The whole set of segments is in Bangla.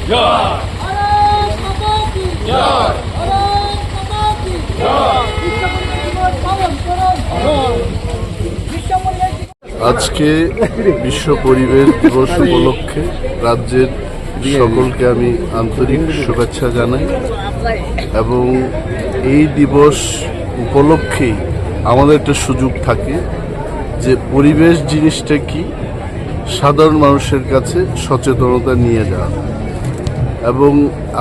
আজকে বিশ্ব পরিবেশ দিবস উপলক্ষে রাজ্যের সকলকে আমি আন্তরিক শুভেচ্ছা জানাই এবং এই দিবস উপলক্ষেই আমাদের একটা সুযোগ থাকে যে পরিবেশ জিনিসটা কি সাধারণ মানুষের কাছে সচেতনতা নিয়ে যাওয়া এবং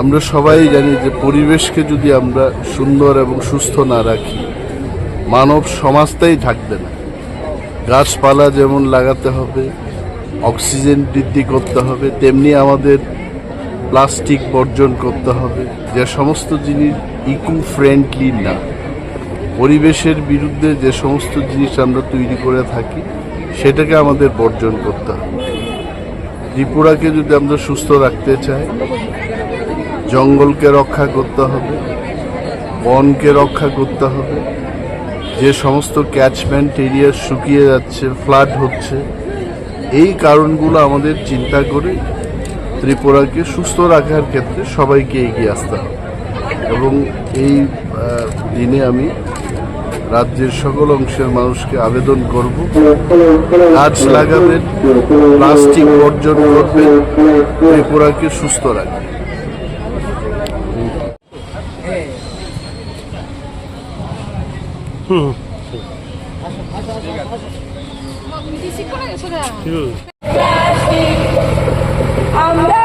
আমরা সবাই জানি যে পরিবেশকে যদি আমরা সুন্দর এবং সুস্থ না রাখি মানব সমাজটাই থাকবে না। গাছপালা যেমন লাগাতে হবে, অক্সিজেন বৃদ্ধি করতে হবে, তেমনি আমাদের প্লাস্টিক বর্জন করতে হবে, যে সমস্ত জিনিস ইকো ফ্রেন্ডলি না, পরিবেশের বিরুদ্ধে যে সমস্ত জিনিস আমরা তৈরি করে থাকি সেটাকে আমাদের বর্জন করতে হবে। ত্রিপুরাকে যদি আমরা সুস্থ রাখতে চাই জঙ্গলকে রক্ষা করতে হবে, বনকে রক্ষা করতে হবে, যে সমস্ত ক্যাচমেন্ট এরিয়া শুকিয়ে যাচ্ছে, ফ্লাড হচ্ছে, এই কারণগুলো আমাদের চিন্তা করে ত্রিপুরাকে সুস্থ রাখার ক্ষেত্রে সবাইকে এগিয়ে আসতে হবে এবং এই দিনে আমি রাজ্যের সকল অংশের মানুষকে আবেদন করব, গাছ লাগাবেন, প্লাস্টিক বর্জন করবেন, ত্রিপুরাকে সুস্থ রাখবেন। আমরা